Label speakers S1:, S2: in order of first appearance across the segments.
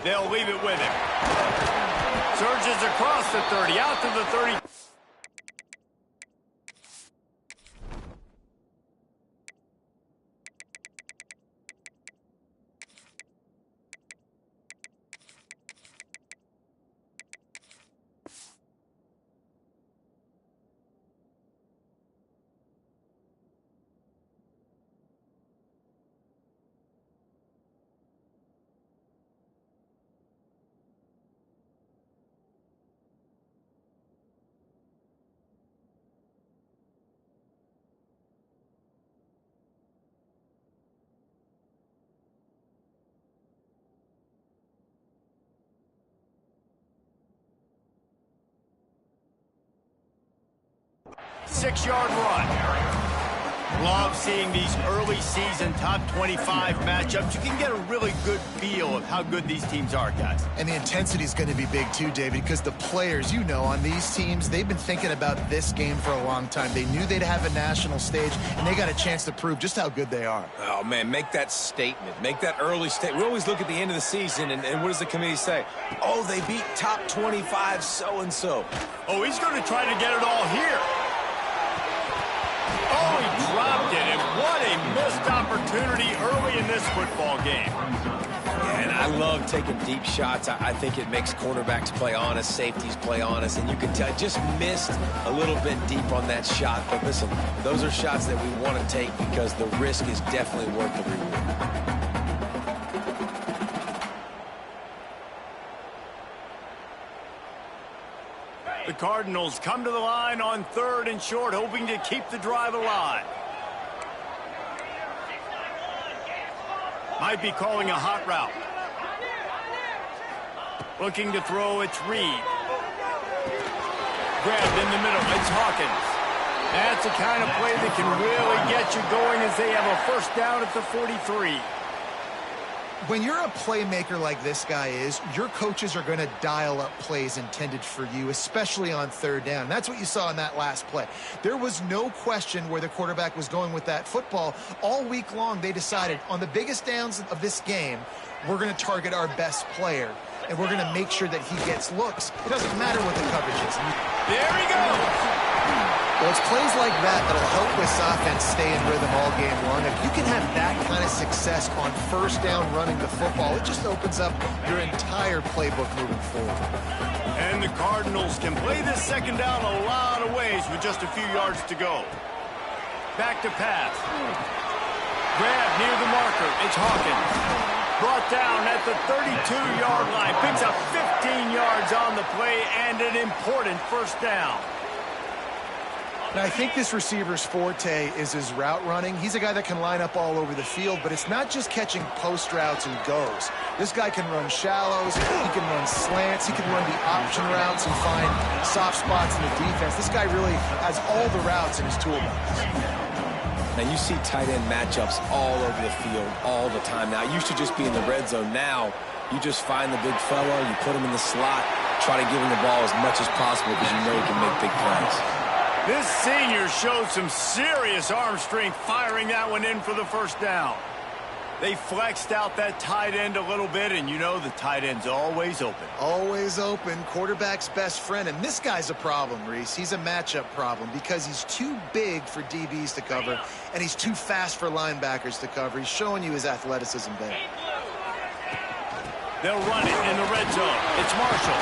S1: They'll leave it with him. Surges across the 30, out to the 30. Six-yard run. Love seeing these early season top 25 matchups. You can get a really good feel of how good these teams are, guys.
S2: And the intensity is going to be big too, David, because the players, you know, on these teams, they've been thinking about this game for a long time. They knew they'd have a national stage, and they got a chance to prove just how good they are.
S3: Oh, man, make that statement. Make that early statement. We always look at the end of the season, and what does the committee say? Oh, they beat top 25 so-and-so.
S1: Oh, he's going to try to get it all here. Oh, he dropped it, and what a missed opportunity early in this football game.
S3: Yeah, and I love taking deep shots. I think it makes quarterbacks play honest, safeties play honest, and you can tell just missed a little bit deep on that shot. But listen, those are shots that we want to take because the risk is definitely worth the reward.
S1: The Cardinals come to the line on 3rd and short, hoping to keep the drive alive. Might be calling a hot route. Looking to throw, it's Reed. Grabbed in the middle, it's Hawkins. That's the kind of play that can really get you going as they have a first down at the 43.
S2: When you're a playmaker like this guy is, your coaches are going to dial up plays intended for you, especially on 3rd down. That's what you saw in that last play. There was no question where the quarterback was going with that football. All week long, they decided on the biggest downs of this game, we're going to target our best player, and we're going to make sure that he gets looks. It doesn't matter what the coverage is.
S1: There he goes.
S2: Well, it's plays like that that'll help this offense stay in rhythm all game long. If you can have that kind of success on 1st down running the football, it just opens up your entire playbook moving forward.
S1: And the Cardinals can play this 2nd down a lot of ways with just a few yards to go. Back to pass. Grab near the marker. It's Hawkins. Brought down at the 32-yard line. Picks up 15 yards on the play and an important 1st down.
S2: Now, I think this receiver's forte is his route running. He's a guy that can line up all over the field, but it's not just catching post routes and goes. This guy can run shallows, he can run slants, he can run the option routes and find soft spots in the defense. This guy really has all the routes in his toolbox.
S3: Now, you see tight end matchups all over the field all the time. Now, it used to just be in the red zone. Now, you just find the big fella, you put him in the slot, try to give him the ball as much as possible because you know he can make big plays.
S1: This senior showed some serious arm strength firing that one in for the 1st down. They flexed out that tight end a little bit, and you know the tight end's always open.
S2: Always open, quarterback's best friend. And this guy's a problem, Reese. He's a matchup problem because he's too big for DBs to cover, and he's too fast for linebackers to cover. He's showing you his athleticism there.
S1: They'll run it in the red zone. It's Marshall.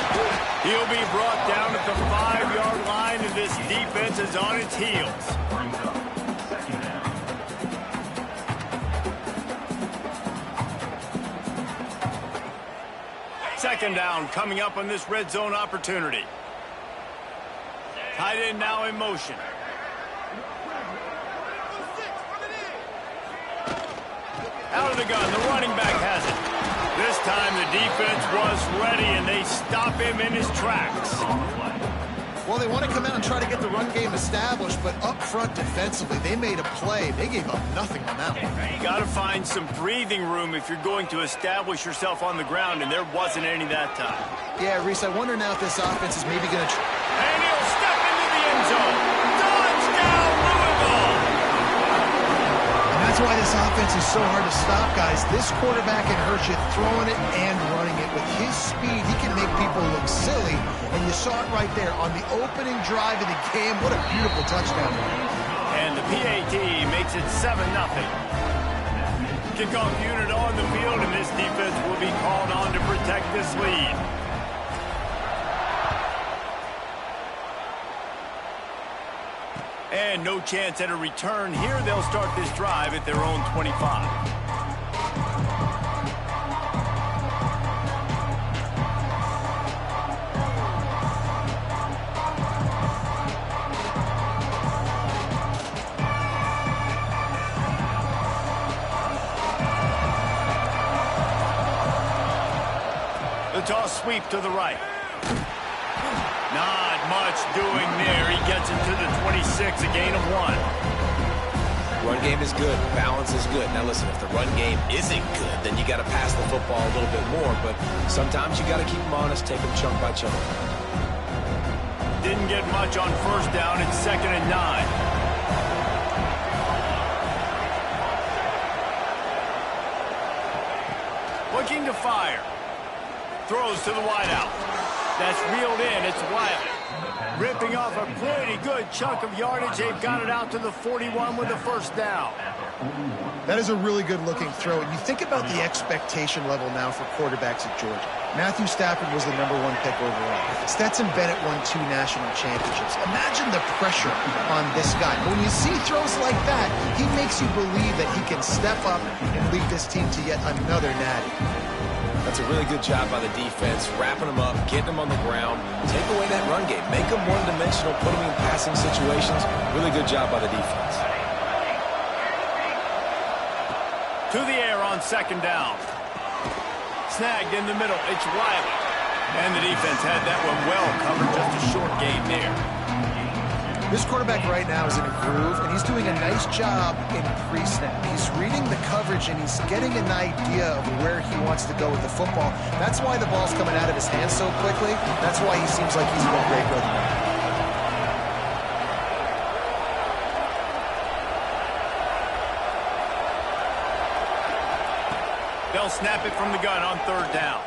S1: He'll be brought down at the 5-yard line, and this defense is on its heels. Second down coming up on this red zone opportunity. Tight end now in motion. Out of the gun, the running back has it. This time the defense was ready, and they stop him in his tracks.
S2: Well, they want to come out and try to get the run game established, but up front defensively, they made a play. They gave up nothing on that one.
S1: You got to find some breathing room if you're going to establish yourself on the ground, and there wasn't any that time.
S2: Yeah, Reese, I wonder now if this offense is maybe going to...
S1: And he'll step into the end zone. Touchdown, Louisville!
S2: And that's That's why this offense is so hard to stop, guys. This quarterback can hurt you throwing it and running it. With his speed, he can make people look silly, and you saw it right there on the opening drive of the game. What a beautiful touchdown.
S1: And the PAT makes it 7-0. Kickoff unit on the field, and this defense will be called on to protect this lead. And no chance at a return here. They'll start this drive at their own 25. The toss sweep to the right. Not much doing there. He gets it to the 26, a gain of 1.
S3: Run game is good. Balance is good. Now listen, if the run game isn't good, then you got to pass the football a little bit more. But sometimes you got to keep them honest, take them chunk by chunk.
S1: Didn't get much on first down. It's 2nd and 9. Looking to fire. Throws to the wideout. That's reeled in. It's Wiley. Ripping off a pretty good chunk of yardage. They've got it out to the 41 with a first down.
S2: That is a really good-looking throw. And you think about the expectation level now for quarterbacks at Georgia. Matthew Stafford was the #1 pick overall. Stetson Bennett won 2 national championships. Imagine the pressure on this guy. When you see throws like that, he makes you believe that he can step up and lead this team to yet another natty.
S3: That's a really good job by the defense, wrapping them up, getting them on the ground, take away that run game, make them one-dimensional, put them in passing situations. Really good job by the defense.
S1: To the air on 2nd down. Snagged in the middle. It's Wiley. And the defense had that one well covered. Just a short gain there.
S2: This quarterback right now is in a groove, and he's doing a nice job in pre-snap. He's reading the coverage, and he's getting an idea of where he wants to go with the football. That's why the ball's coming out of his hands so quickly. That's why he seems like he's in a great rhythm.
S1: They'll snap it from the gun on 3rd down.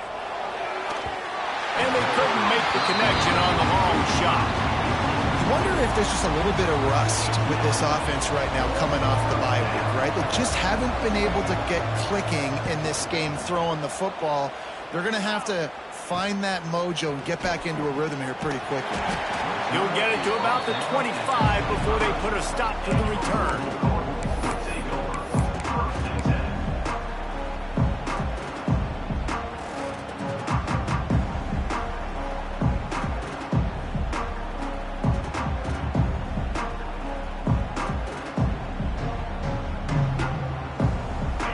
S1: And they couldn't make the connection on the long shot.
S2: I wonder if there's just a little bit of rust with this offense right now coming off the bye week, right? They just haven't been able to get clicking in this game throwing the football. They're going to have to find that mojo and get back into a rhythm here pretty quickly.
S1: You'll get it to about the 25 before they put a stop to the return.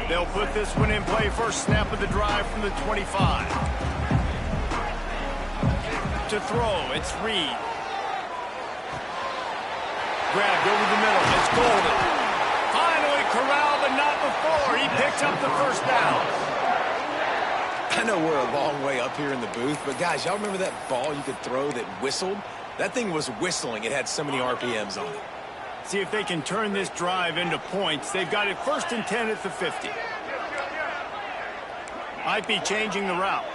S1: They'll put this one in play. First snap of the drive from the 25. To throw, it's Reed. Grabbed over the middle. It's Golden. Finally corralled, but not before. He picks up the first down.
S3: I know we're a long way up here in the booth, but guys, y'all remember that ball you could throw that whistled? That thing was whistling. It had so many RPMs on it.
S1: See if they can turn this drive into points. They've got it 1st and 10 at the 50. Might be changing the route.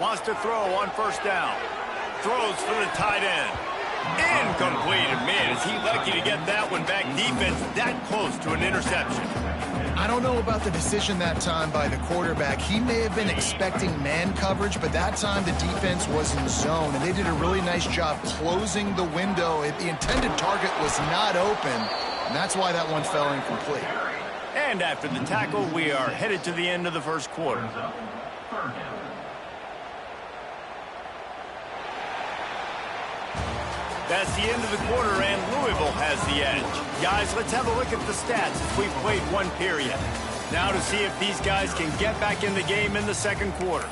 S1: Wants to throw on 1st down. Throws for the tight end. Incomplete. Man, is he lucky to get that one back. Defense that close to an interception.
S2: I don't know about the decision that time by the quarterback. He may have been expecting man coverage, but that time the defense was in zone, and they did a really nice job closing the window. The intended target was not open, and that's why that one fell incomplete.
S1: And after the tackle, we are headed to the end of the 1st quarter. That's the end of the quarter, and Louisville has the edge. Guys, let's have a look at the stats as we've played 1 period. Now to see if these guys can get back in the game in the 2nd quarter.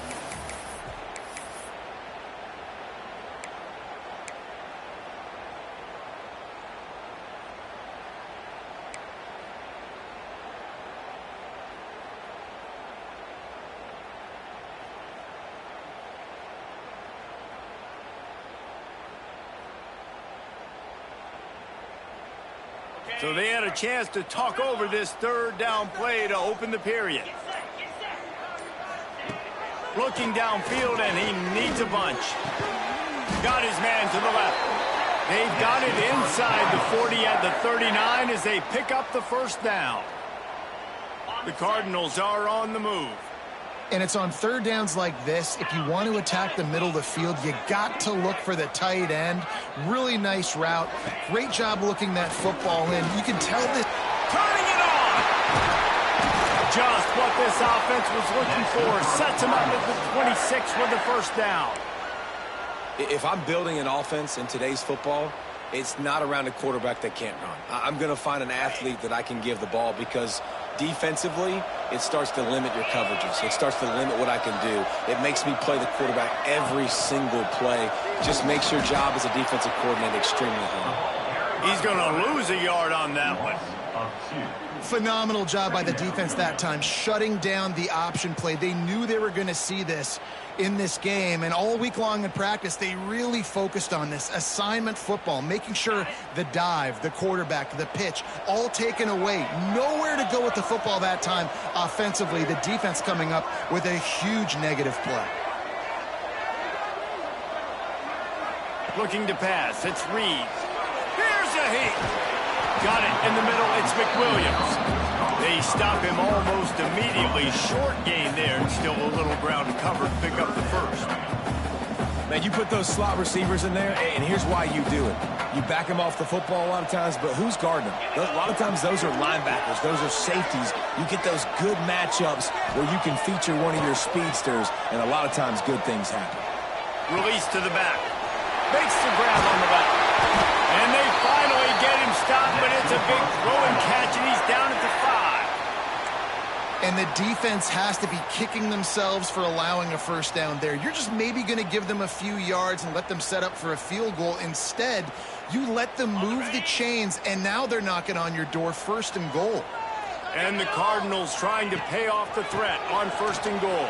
S1: So they had a chance to talk over this third down play to open the period. Looking downfield, and he needs a bunch. Got his man to the left. They've got it inside the 40 at the 39 as they pick up the first down. The Cardinals are on the move.
S2: And it's on third downs like this. If you want to attack the middle of the field, you got to look for the tight end. Really nice route. Great job looking that football in. You can tell this.
S1: Turning it on! Just what this offense was looking for. Sets him up at the 26 with the first down.
S3: If I'm building an offense in today's football, it's not around a quarterback that can't run. I'm going to find an athlete that I can give the ball because defensively, it starts to limit your coverages. It starts to limit what I can do. It makes me play the quarterback every single play. Just makes your job as a defensive coordinator extremely hard.
S1: He's going to lose a yard on that one.
S2: Phenomenal job by the defense that time, shutting down the option play. They knew they were going to see this in this game, and all week long in practice, they really focused on this assignment football, making sure the dive, the quarterback, the pitch, all taken away. Nowhere to go with the football that time offensively. The defense coming up with a huge negative play.
S1: Looking to pass. It's Reed. Here's a hit. Got it in the middle. It's McWilliams. They stop him almost immediately. Short gain there, and still a little ground to cover to pick up the first.
S4: Man, you put those slot receivers in there, and here's why you do it. You back them off the football a lot of times, but who's guarding them? A lot of times those are linebackers. Those are safeties. You get those good matchups where you can feature one of your speedsters, and a lot of times good things happen.
S1: Release to the back. Makes the grab on the back. And they finally get him stopped, but it's a big throwing catch, and he's down at the 5.
S2: And the defense has to be kicking themselves for allowing a first down there. You're just maybe going to give them a few yards and let them set up for a field goal. Instead, you let them move the chains, and now they're knocking on your door, first and goal.
S1: And the Cardinals trying to pay off the threat on first and goal.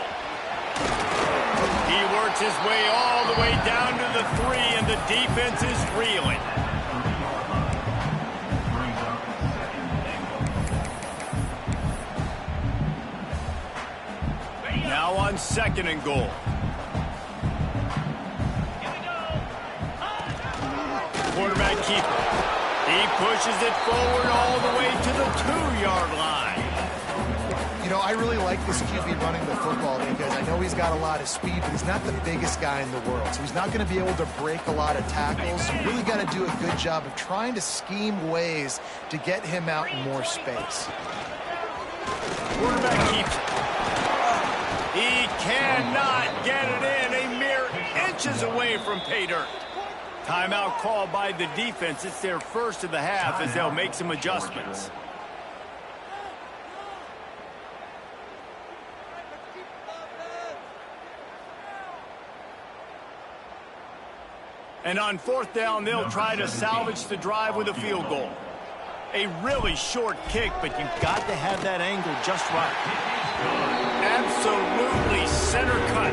S1: He works his way all the way down to the 3, and the defense is reeling. Now on second and goal. Quarterback keeper. He pushes it forward all the way to the 2-yard line.
S2: You know, I really like this QB running the football because I know he's got a lot of speed, but he's not the biggest guy in the world. So he's not going to be able to break a lot of tackles. You really got to do a good job of trying to scheme ways to get him out in more space.
S1: Quarterback keeps it. He cannot get it in. A mere inches away from pay dirt. Timeout called by the defense. It's their first of the half as they'll make some adjustments. And on fourth down, they'll try to salvage the drive with a field goal. A really short kick, but you've got to have that angle just right. Absolutely center cut.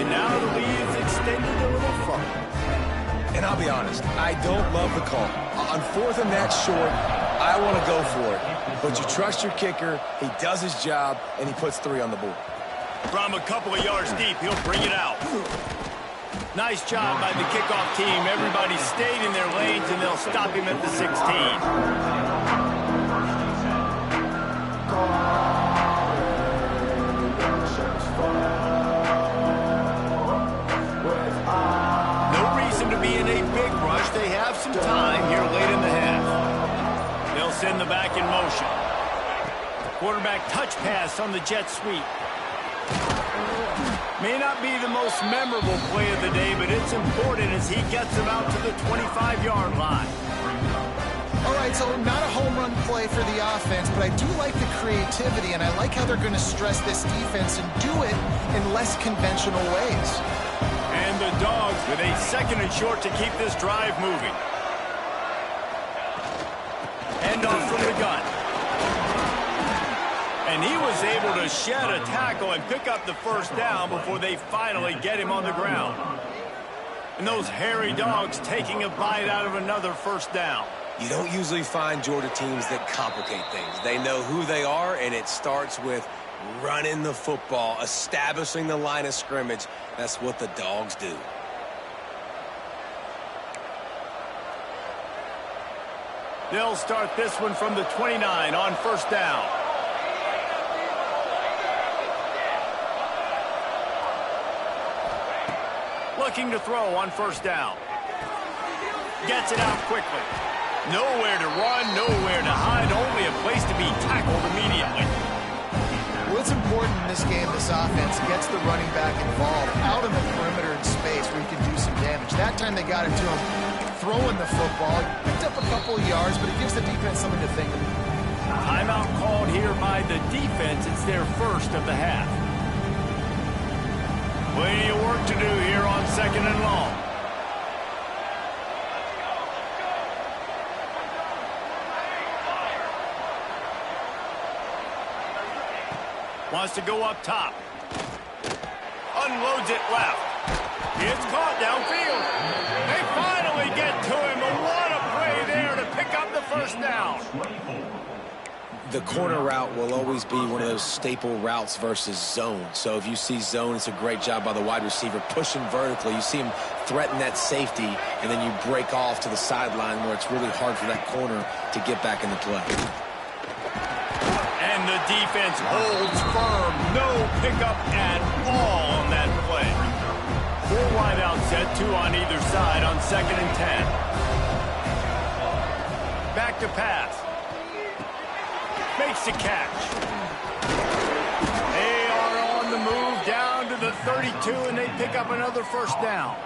S1: And now the lead's extended a little further.
S4: And I'll be honest, I don't love the call. On fourth and that short, I want to go for it. But you trust your kicker, he does his job, and he puts 3 on the board.
S1: From a couple of yards deep, he'll bring it out. Nice job by the kickoff team. Everybody stayed in their lanes, and they'll stop him at the 16. They have some time here late in the half. They'll send the back in motion. Quarterback touch pass on the jet sweep. May not be the most memorable play of the day, but it's important as he gets them out to the 25-yard line.
S2: All right, so not a home run play for the offense, but I do like the creativity, and I like how they're going to stress this defense and do it in less conventional ways.
S1: And the Dogs with a second and short to keep this drive moving. End off from the gun. And he was able to shed a tackle and pick up the first down before they finally get him on the ground. And those hairy Dogs taking a bite out of another first down.
S3: You don't usually find Georgia teams that complicate things. They know who they are, and it starts with running the football, establishing the line of scrimmage. That's what the Dogs do.
S1: They'll start this one from the 29 on first down. Looking to throw on first down. Gets it out quickly. Nowhere to run, nowhere to hide, only a place to be tackled immediately.
S2: What's important in this game, this offense gets the running back involved out on the perimeter in space where he can do some damage. That time they got it to him throwing the football. Picked up a couple of yards, but it gives the defense something to think about.
S1: Timeout called here by the defense. It's their first of the half. Plenty of work to do here on second and long. Wants to go up top. Unloads it left. It's caught downfield. They finally get to him. But what a play there to pick up the first down.
S3: The corner route will always be one of those staple routes versus zone. So if you see zone, it's a great job by the wide receiver pushing vertically. You see him threaten that safety, and then you break off to the sideline where it's really hard for that corner to get back in the play.
S1: And the defense holds firm. No pickup at all on that play. 4 wide out set, 2 on either side on second and 10. Back to pass. Makes the catch. They are on the move down to the 32, and they pick up another first down.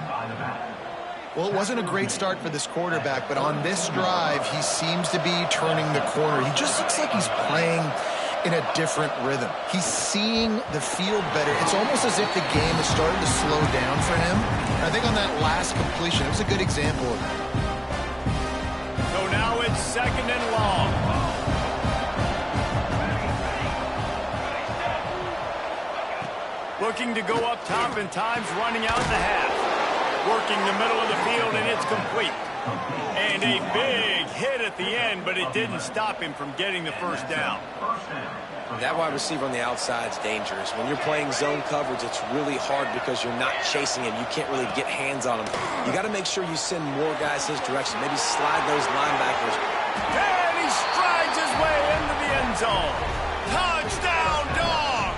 S2: Well, it wasn't a great start for this quarterback, but on this drive, he seems to be turning the corner. He just looks like he's playing in a different rhythm. He's seeing the field better. It's almost as if the game is starting to slow down for him. I think on that last completion, it was a good example of that.
S1: So now it's second and long. Looking to go up top, and time's running out the half. Working the middle of the field, and it's complete. And a big hit at the end, but it didn't stop him from getting the first down.
S3: That wide receiver on the outside is dangerous. When you're playing zone coverage, it's really hard because you're not chasing him. You can't really get hands on him. You got to make sure you send more guys his direction. Maybe slide those linebackers.
S1: And he strides his way into the end zone. Touchdown, Dogs!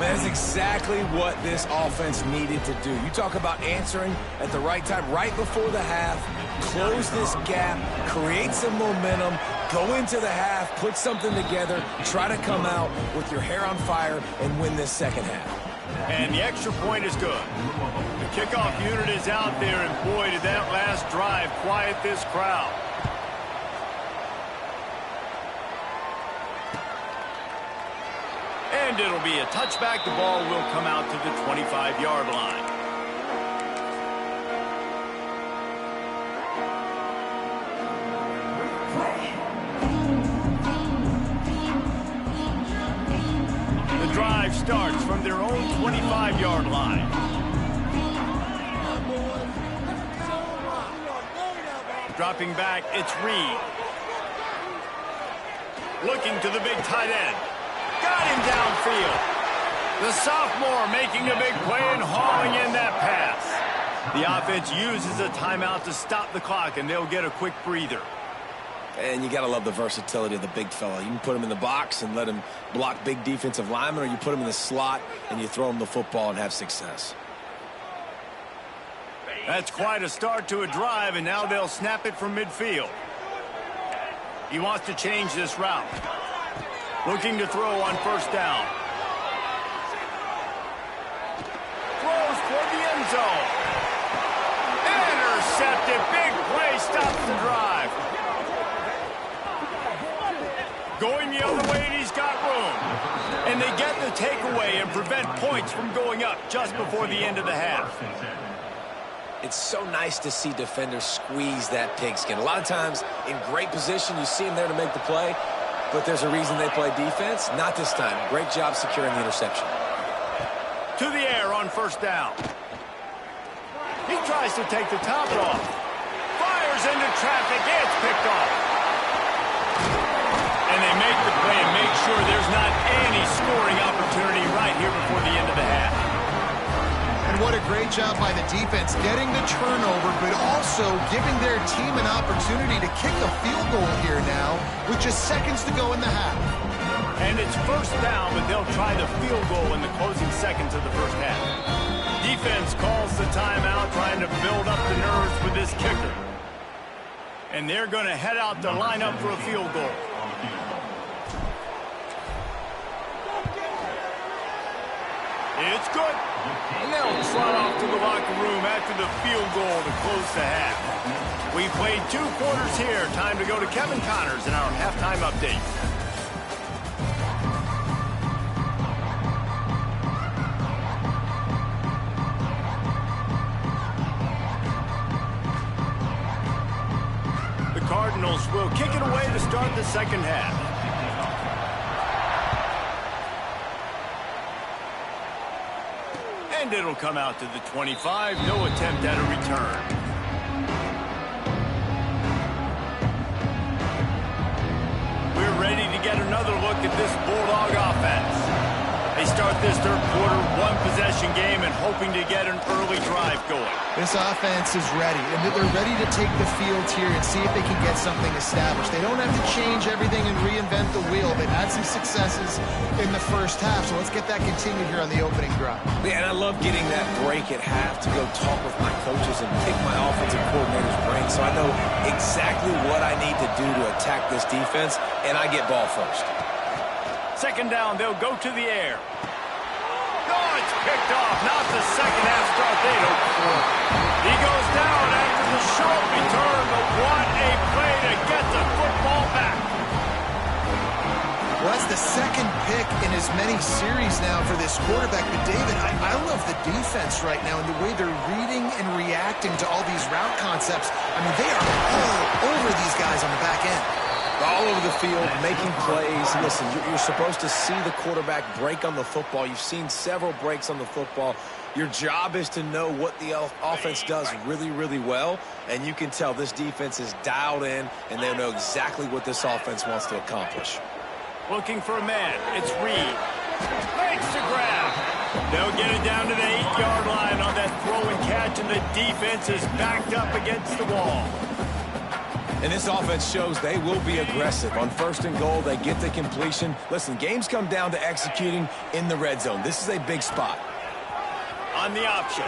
S4: That's exactly what this offense needed to do. You talk about answering at the right time, right before the half, close this gap, create some momentum, go into the half, put something together, try to come out with your hair on fire and win this second half.
S1: And the extra point is good. The kickoff unit is out there, and boy, did that last drive quiet this crowd. And it'll be a touchback. The ball will come out to the 25-yard line. The drive starts from their own 25-yard line. Dropping back, it's Reed. Looking to the big tight end. Got him downfield. The sophomore making a big play and hauling in that pass. The offense uses a timeout to stop the clock, and they'll get a quick breather.
S3: And you got to love the versatility of the big fella. You can put him in the box and let him block big defensive linemen, or you put him in the slot and you throw him the football and have success.
S1: That's quite a start to a drive, and now they'll snap it from midfield. He wants to change this route. Looking to throw on first down. Throws toward the end zone. Intercepted. Big play stops the drive. Going the other way, and he's got room. And they get the takeaway and prevent points from going up just before the end of the half.
S3: It's so nice to see defenders squeeze that pigskin. A lot of times in great position, you see them there to make the play. But there's a reason they play defense. Not this time. Great job securing the interception.
S1: To the air on first down. He tries to take the top off. Fires Steers into traffic. It's picked off. And they make the play and make sure there's not any scoring opportunity right here before the end of the half.
S2: And what a great job by the defense getting the turnover, but also giving their team an opportunity to kick a field goal here now with just seconds to go in the half.
S1: And it's first down, but they'll try the field goal in the closing seconds of the first half. Defense calls the timeout, trying to build up the nerves with this kicker. And they're going to head out to line up for a field goal. It's good. And they'll trot off to the locker room after the field goal to close the half. We played 2 quarters here. Time to go to Kevin Connors in our halftime update. The Cardinals will kick it away to start the second half. And it'll come out to the 25. No attempt at a return. We're ready to get another look at this Bulldog offense. They start this third quarter, 1-possession game, and hoping to get an early drive going.
S2: This offense is ready, and they're ready to take the field here and see if they can get something established. They don't have to change everything and reinvent the wheel. They've had some successes in the first half, so let's get that continued here on the opening drive.
S3: Yeah, and I love getting that break at half to go talk with my coaches and pick my offensive coordinator's brain so I know exactly what I need to do to attack this defense, and I get ball first.
S1: Second down, they'll go to the air. Oh, it's picked off. Not the second half start they'd hoped for. He goes down after the short return, but what a play to get the football back.
S2: Well, that's the second pick in as many series now for this quarterback. But, David, I love the defense right now and the way they're reading and reacting to all these route concepts. I mean, they are all over these guys on the back end.
S3: All over the field, making plays. Listen, you're supposed to see the quarterback break on the football. You've seen several breaks on the football. Your job is to know what the offense does really, really well, and you can tell this defense is dialed in, and they know exactly what this offense wants to accomplish.
S1: Looking for a man. It's Reed. Makes the grab. They'll get it down to the 8-yard line on that throw and catch, and the defense is backed up against the wall.
S4: And this offense shows they will be aggressive. On first and goal, they get the completion. Listen, games come down to executing in the red zone. This is a big spot.
S1: On the option.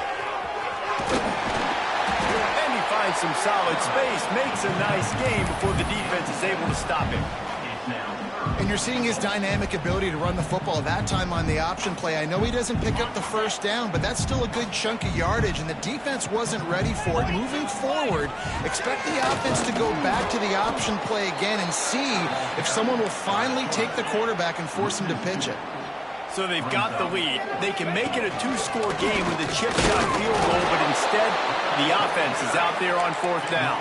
S1: And he finds some solid space, makes a nice game before the defense is able to stop him.
S2: And you're seeing his dynamic ability to run the football that time on the option play. I know he doesn't pick up the first down, but that's still a good chunk of yardage, and the defense wasn't ready for it. Moving forward, expect the offense to go back to the option play again and see if someone will finally take the quarterback and force him to pitch it.
S1: So they've got the lead. They can make it a 2-score game with a chip shot field goal, but instead, the offense is out there on fourth down.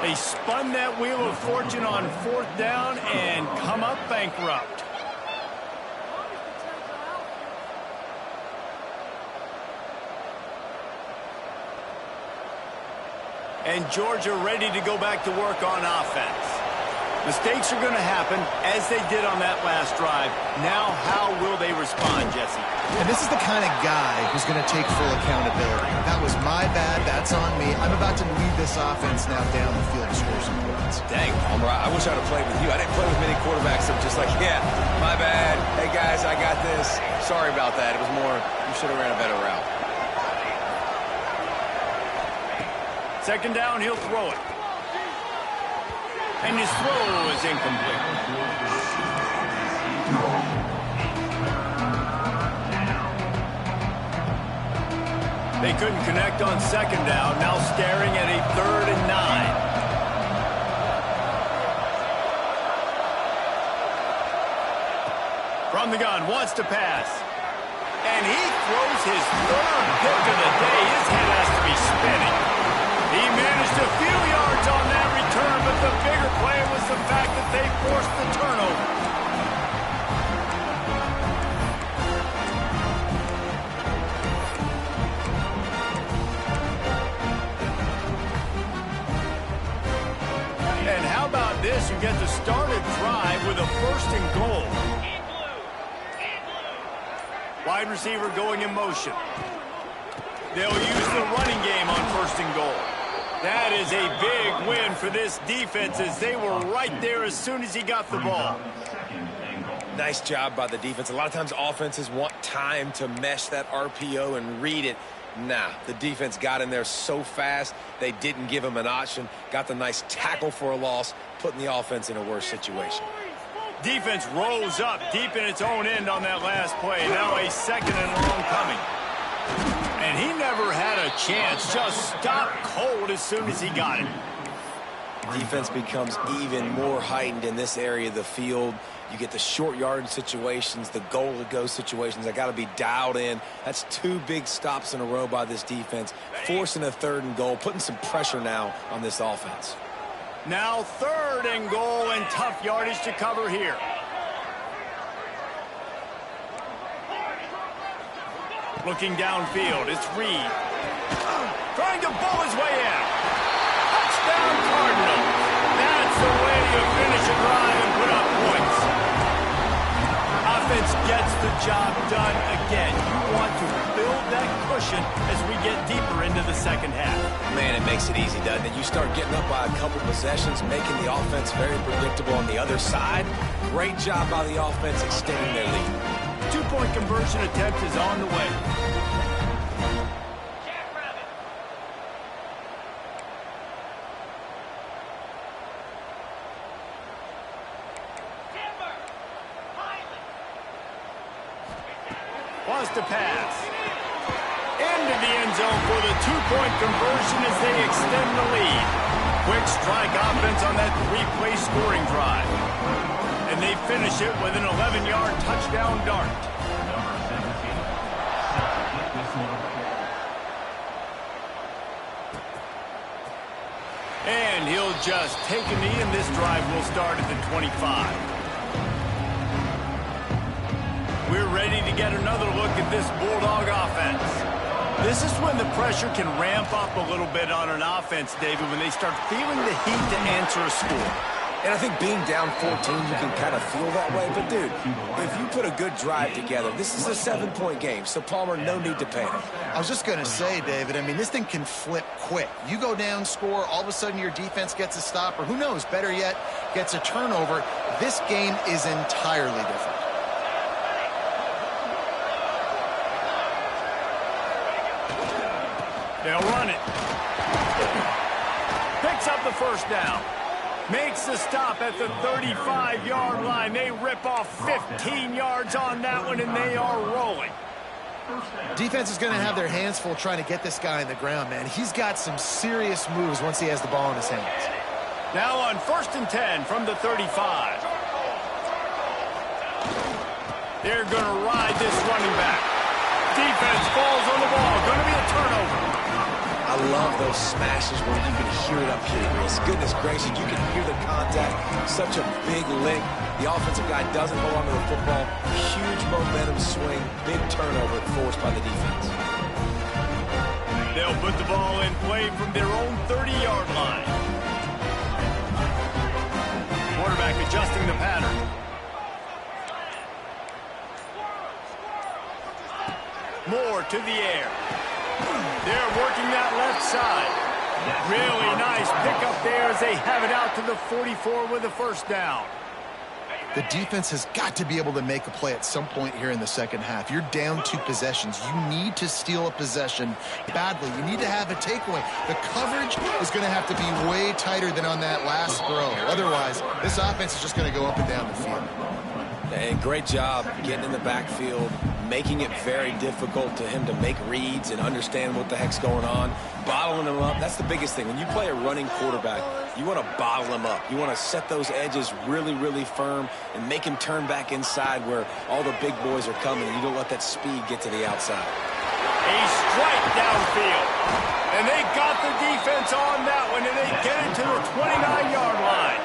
S1: They spun that wheel of fortune on fourth down and come up bankrupt. And Georgia ready to go back to work on offense. Mistakes are going to happen, as they did on that last drive. Now, how will they respond, Jesse?
S2: And this is the kind of guy who's going to take full accountability. That was my bad. That's on me. I'm about to lead this offense now down the field to score some points.
S4: Dang, Palmer, I wish I'd have played with you. I didn't play with many quarterbacks that were just like, yeah, my bad. Hey, guys, I got this. Sorry about that. It was more, you should have ran a better route.
S1: Second down, he'll throw it. And his throw is incomplete. They couldn't connect on second down. Now staring at a 3rd and 9. From the gun, wants to pass. And he throws his 3rd pick of the day. His head has to be spinning. He managed a few yards on that return, but the bigger play was the fact that they forced the turnover. get to start a drive with a 1st and goal. Wide receiver going in motion. They'll use the running game on 1st and goal. That is a big win for this defense as they were right there as soon as he got the ball.
S3: Nice job by the defense. A lot of times offenses want time to mesh that RPO and read it. Nah, the defense got in there so fast, they didn't give him an option. Got the nice tackle for a loss, putting the offense in a worse situation.
S1: Defense rose up deep in its own end on that last play. Now a 2nd and long coming. And he never had a chance. Just stopped cold as soon as he got it.
S3: Defense becomes even more heightened in this area of the field. You get the short yardage situations, the goal-to-go situations. They got to be dialed in. That's 2 big stops in a row by this defense, forcing a 3rd and goal, putting some pressure now on this offense.
S1: Now 3rd and goal and tough yardage to cover here. Looking downfield, it's Reed. Trying to bowl his way in. Touchdown Cardinals. That's the way you finish a drive and put up points. Offense gets the job done again. You want to build that cushion as we get deeper into the 2nd half.
S3: Man, it makes it easy, doesn't it? You start getting up by a couple possessions, making the offense very predictable on the other side. Great job by the offense extending their lead.
S1: 2-point conversion attempt is on the way. Wants to pass. Into the end zone for the 2-point conversion as they extend the lead. Quick strike offense on that 3-play scoring drive. And they finish it with an 11-yard touchdown dart. And he'll just take a knee, and this drive will start at the 25. We're ready to get another look at this Bulldog offense. This is when the pressure can ramp up a little bit on an offense, David, when they start feeling the heat to answer a score.
S3: And I think being down 14, you can kind of feel that way. But, dude, if you put a good drive together, this is a 7-point game. So, Palmer, no need to panic.
S2: I was just going to say, David, I mean, this thing can flip quick. You go down, score, all of a sudden your defense gets a stop, or who knows, better yet, gets a turnover. This game is entirely different.
S1: They'll run it. Picks up the 1st down. Makes the stop at the 35-yard line. They rip off 15 yards on that one, and they are rolling.
S2: Defense is going to have their hands full trying to get this guy in the ground, man. He's got some serious moves once he has the ball in his hands.
S1: Now on 1st and 10 from the 35. They're going to ride this running back. Defense falls on the ball. Going to be a turnover.
S3: I love those smashes where you can hear it up here, Chris. Goodness gracious, you can hear the contact. Such a big lick. The offensive guy doesn't hold on to the football. Huge momentum swing. Big turnover forced by the defense.
S1: They'll put the ball in play from their own 30-yard line. Quarterback adjusting the pattern. Moore to the air. They're working that left side. Really nice pickup there as they have it out to the 44 with a 1st down.
S2: The defense has got to be able to make a play at some point here in the 2nd half. You're down 2 possessions. You need to steal a possession badly. You need to have a takeaway. The coverage is going to have to be way tighter than on that last throw. Otherwise, this offense is just going to go up and down the field.
S3: And great job getting in the backfield, making it very difficult to him to make reads and understand what the heck's going on, bottling him up. That's the biggest thing. When you play a running quarterback, you want to bottle him up. You want to set those edges really, really firm and make him turn back inside where all the big boys are coming. You don't let that speed get to the outside.
S1: A strike downfield. And they got the defense on that one, and they get it to the 29-yard line.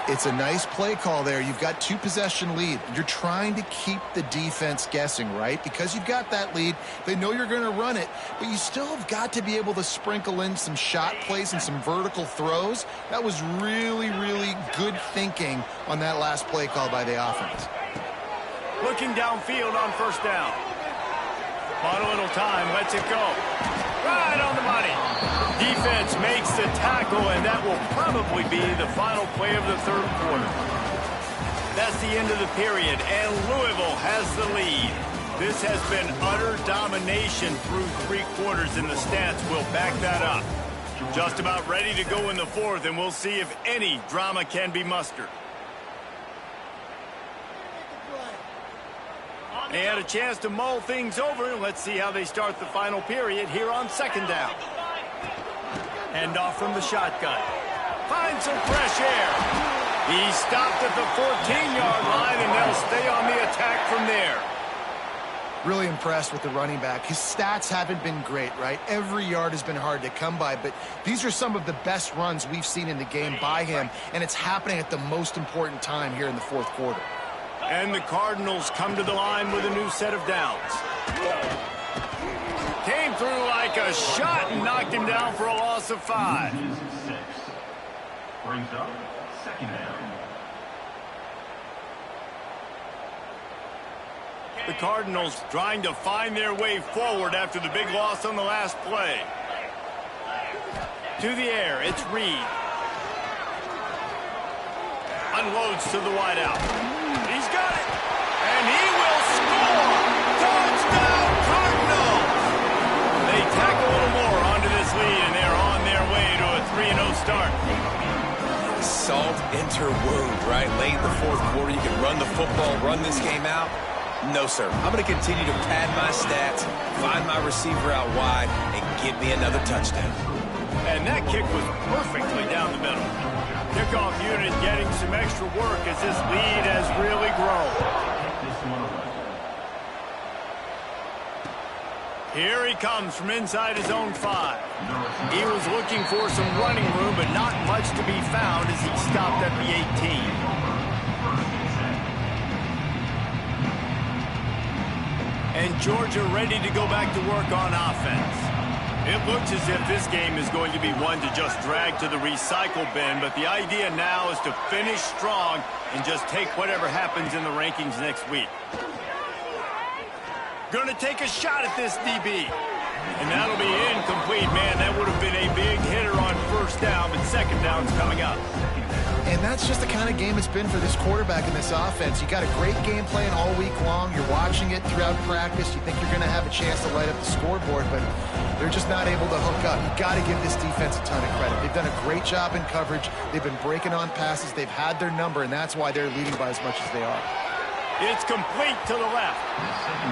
S2: It's a nice play call there. You've got 2-possession lead. You're trying to keep the defense guessing, right? Because you've got that lead, they know you're going to run it, but you still have got to be able to sprinkle in some shot plays and some vertical throws. That was really, really good thinking on that last play call by the offense.
S1: Looking downfield on first down. On a little time, lets it go. Right on the money. Defense makes the tackle, and that will probably be the final play of the third quarter. That's the end of the period, and Louisville has the lead. This has been utter domination through 3 quarters, and the stats will back that up. Just about ready to go in the fourth, and we'll see if any drama can be mustered. They had a chance to mull things over. Let's see how they start the final period here on second down. Hand off from the shotgun. Finds some fresh air. He stopped at the 14-yard line, and they'll stay on the attack from there.
S2: Really impressed with the running back. His stats haven't been great, right? Every yard has been hard to come by, but these are some of the best runs we've seen in the game by him, and it's happening at the most important time here in the fourth quarter.
S1: And the Cardinals come to the line with a new set of downs. Came through like a shot and knocked him down for a loss of 5.
S5: Brings up second down.
S1: The Cardinals trying to find their way forward after the big loss on the last play. To the air, it's Reed. Unloads to the wideout. He's got it, and he will score! Touchdown, Cardinals! They tack a little more onto this lead, and they're on their way to a 3-0 start.
S3: Salt enter wound, right? Late in the fourth quarter, you can run the football, run this game out. No, sir. I'm going to continue to pad my stats, find my receiver out wide, and give me another touchdown.
S1: And that kick was perfectly down the middle. Kickoff unit getting some extra work as this lead has really grown. Here he comes from inside his own 5. He was looking for some running room, but not much to be found as he stopped at the 18. And Georgia ready to go back to work on offense. It looks as if this game is going to be one to just drag to the recycle bin, but the idea now is to finish strong and just take whatever happens in the rankings next week. Going to take a shot at this DB. And that'll be incomplete. Man, that would have been a big hitter on first down, but second down's coming up.
S2: And that's just the kind of game it's been for this quarterback in this offense. You got a great game plan all week long. You're watching it throughout practice. You think you're going to have a chance to light up the scoreboard, but they're just not able to hook up. You got to give this defense a ton of credit. They've done a great job in coverage. They've been breaking on passes. They've had their number, and that's why they're leading by as much as they are.
S1: It's complete to the left.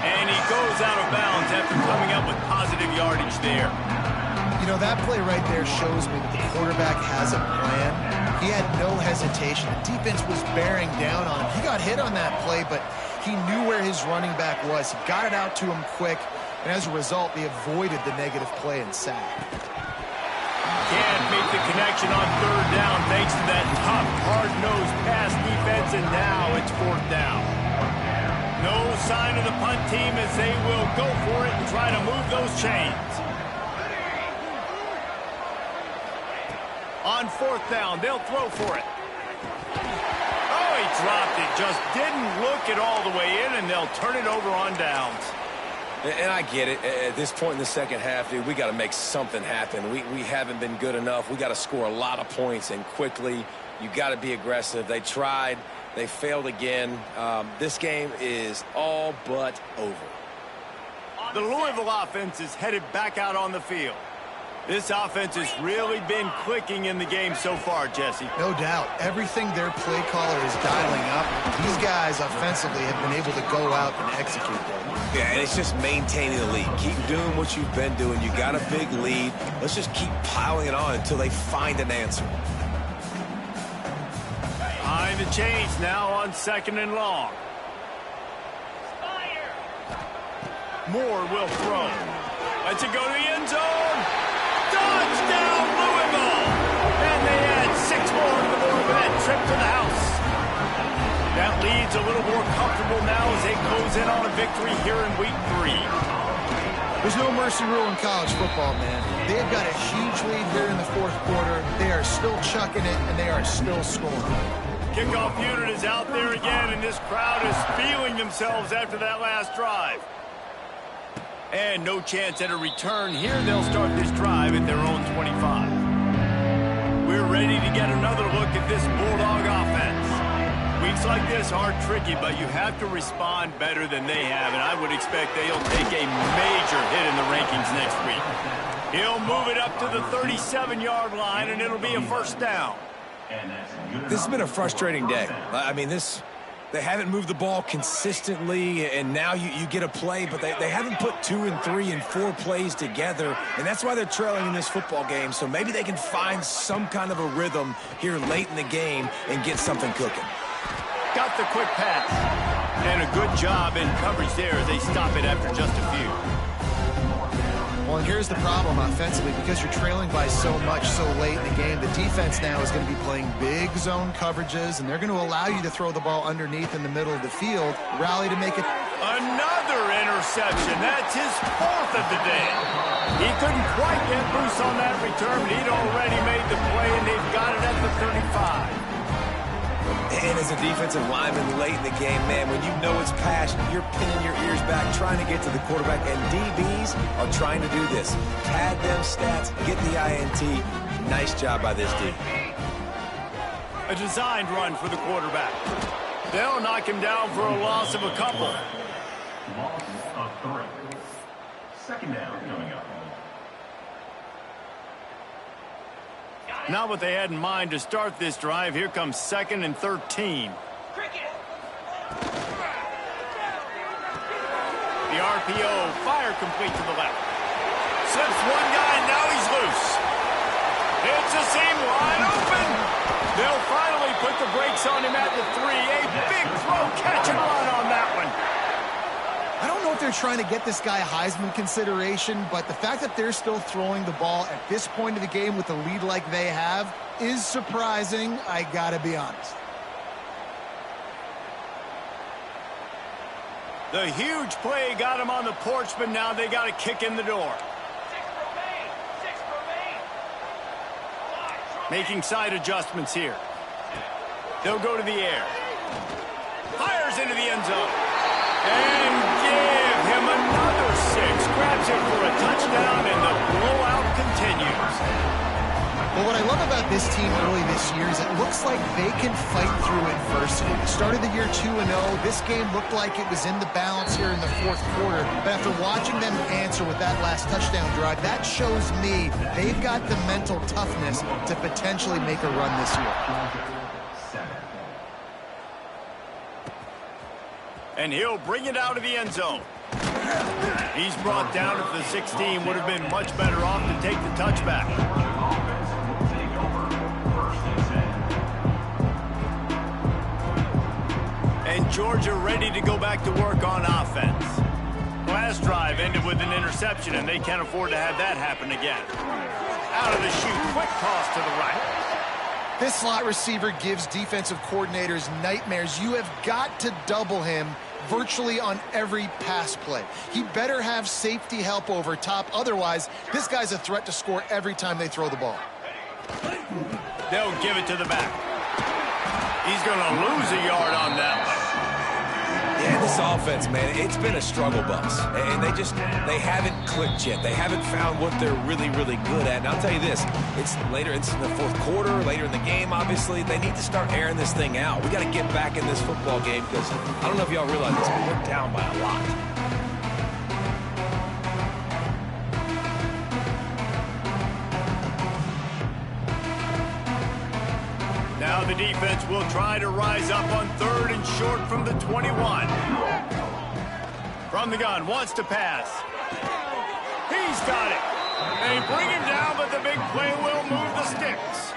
S1: And he goes out of bounds after coming up with positive yardage there.
S2: You know, that play right there shows me that the quarterback has a plan. He had no hesitation. The defense was bearing down on him. He got hit on that play, but he knew where his running back was. He got it out to him quick, and as a result, they avoided the negative play and sack.
S1: Can't make the connection on third down thanks to that tough, hard-nosed pass defense, and now it's fourth down. No sign of the punt team as they will go for it and try to move those chains. On fourth down, they'll throw for it. Oh, he dropped it. Just didn't look it all the way in, and they'll turn it over on downs.
S3: And I get it. At this point in the second half, dude, we got to make something happen. We haven't been good enough. We got to score a lot of points and quickly. You got to be aggressive. They tried. They failed again. This game is all but over.
S1: The Louisville offense is headed back out on the field. This offense has really been clicking in the game so far, Jesse.
S2: No doubt. Everything their play caller is dialing up, these guys offensively have been able to go out and execute them.
S3: Yeah, and it's just maintaining the lead. Keep doing what you've been doing. You got a big lead. Let's just keep piling it on until they find an answer.
S1: Behind the chains now on second and long. Moore will throw. Lets it go to the end zone. Touchdown, Louisville! And they add 6 more to the board with that trip to the house. That lead's a little more comfortable now as they close in on a victory here in week 3.
S2: There's no mercy rule in college football, man. They've got a huge lead here in the fourth quarter. They are still chucking it, and they are still scoring.
S1: Kickoff unit is out there again, and this crowd is feeling themselves after that last drive. And no chance at a return here. They'll start this drive at their own 25. We're ready to get another look at this Bulldog offense. Weeks like this are tricky, but you have to respond better than they have, and I would expect they'll take a major hit in the rankings next week. He'll move it up to the 37-yard line, and it'll be a first down.
S4: This has been a frustrating day. I mean, they haven't moved the ball consistently, and now you get a play, but they haven't put 2 and 3 and 4 plays together, and that's why they're trailing in this football game. So maybe they can find some kind of a rhythm here late in the game and get something cooking.
S1: Got the quick pass. And a good job in coverage there as they stop it after just a few.
S2: Well, and here's the problem offensively. Because you're trailing by so much so late in the game, the defense now is going to be playing big zone coverages, and they're going to allow you to throw the ball underneath in the middle of the field, rally to make it.
S1: Another interception. That's his 4th of the day. He couldn't quite get loose on that return, but he'd already made the play, and they've got it at the 35.
S4: And as a defensive lineman late in the game, man, when you know it's past, you're pinning your ears back, trying to get to the quarterback, and DBs are trying to do this. Pad them stats, get the INT. Nice job by this D.
S1: A designed run for the quarterback. They'll knock him down for a loss of a couple.
S5: Loss of 3. Second down coming up.
S1: Not what they had in mind to start this drive. Here comes 2nd and 13. The RPO, fire complete to the left. Slips one guy, and now he's loose. It's a seam wide open. They'll finally put the brakes on him at the 3. A big throw, catch and run on that one.
S2: I don't know if they're trying to get this guy Heisman consideration, but the fact that they're still throwing the ball at this point of the game with a lead like they have is surprising, I gotta be honest.
S1: The huge play got him on the porch, but now they got a kick in the door.
S6: 6 remain.
S1: Making side adjustments here. They'll go to the air. Fires into the end zone. And give him another 6. Grabs it for a touchdown, and the blowout continues.
S2: Well, what I love about this team early this year is it looks like they can fight through adversity. They started the year 2-0. This game looked like it was in the balance here in the fourth quarter. But after watching them answer with that last touchdown drive, that shows me they've got the mental toughness to potentially make a run this year.
S1: And he'll bring it out of the end zone. He's brought down at the 16. Would have been much better off to take the touchback. And Georgia ready to go back to work on offense. Last drive ended with an interception, and they can't afford to have that happen again. Out of the chute, quick toss to the right.
S2: This slot receiver gives defensive coordinators nightmares. You have got to double him virtually on every pass play. He better have safety help over top. Otherwise, this guy's a threat to score every time they throw the ball.
S1: They'll give it to the back. He's going to lose a yard on that one.
S4: Yeah, this offense, man, it's been a struggle bus. And they haven't clicked yet. They haven't found what they're really, really good at. And I'll tell you this, it's in the fourth quarter, later in the game, obviously. They need to start airing this thing out. We got to get back in this football game because I don't know if y'all realize this, but we're down by a lot.
S1: Now the defense will try to rise up on 3rd and short from the 21. From the gun, wants to pass. He's got it. They bring him down, but the big play will move the sticks.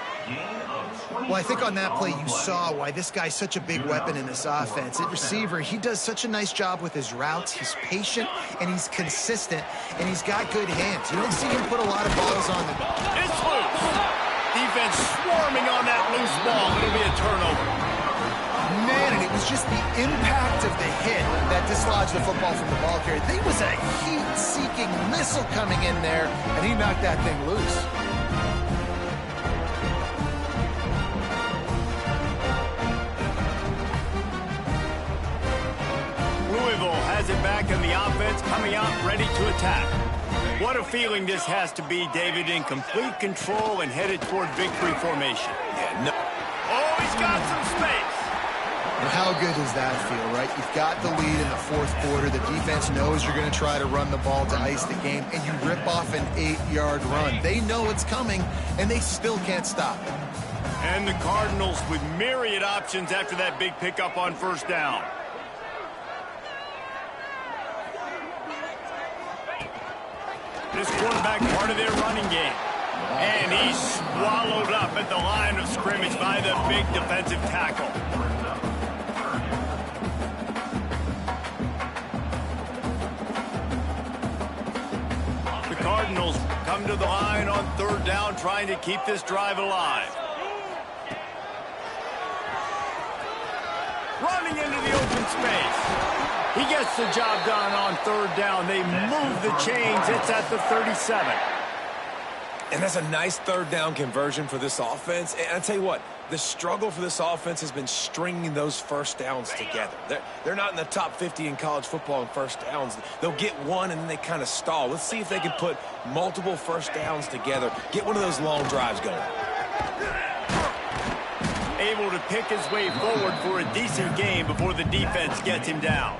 S2: Well, I think on that play you saw why this guy's such a big weapon in this offense. At receiver, he does such a nice job with his routes. He's patient, and he's consistent, and he's got good hands. You don't see him put a lot of balls on the ball.
S1: It's loose. defense swarming on that loose ball. It'll be a turnover.
S2: Man, and it was just the impact of the hit that dislodged the football from the ball carrier. There was a heat-seeking missile coming in there, and he knocked that thing loose.
S1: Louisville has it back in the offense, coming out ready to attack. What a feeling this has to be, David, in complete control and headed toward victory formation.
S3: Yeah, no.
S1: Oh, he's got some space.
S2: Well, how good does that feel, right? You've got the lead in the fourth quarter. The defense knows you're going to try to run the ball to ice the game, and you rip off an 8-yard run. They know it's coming, and they still can't stop it.
S1: And the Cardinals with myriad options after that big pickup on first down. This quarterback part of their running game. And he's swallowed up at the line of scrimmage by the big defensive tackle. The Cardinals come to the line on third down, trying to keep this drive alive. Running into the open space. He gets the job done on third down. They move the chains. It's at the 37.
S3: And that's a nice third down conversion for this offense. And I tell you what, the struggle for this offense has been stringing those first downs together. They're not in the top 50 in college football in first downs. They'll get one and then they kind of stall. Let's see if they can put multiple first downs together, get one of those long drives going.
S1: Able to pick his way forward for a decent game before the defense gets him down.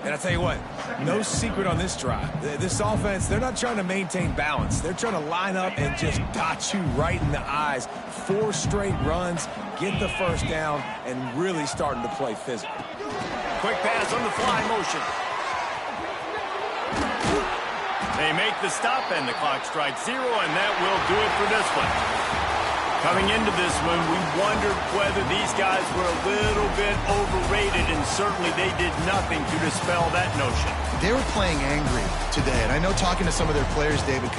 S4: And I tell you what, no secret on this drive. This offense, they're not trying to maintain balance. They're trying to line up and just dot you right in the eyes. 4 straight runs, get the first down, and really starting to play physical.
S1: Quick pass on the fly motion. They make the stop, and the clock strikes 0, and that will do it for this one. Coming into this one, we wondered whether these guys were a little bit overrated, and certainly they did nothing to dispel that notion.
S2: They were playing angry today, and I know talking to some of their players, David,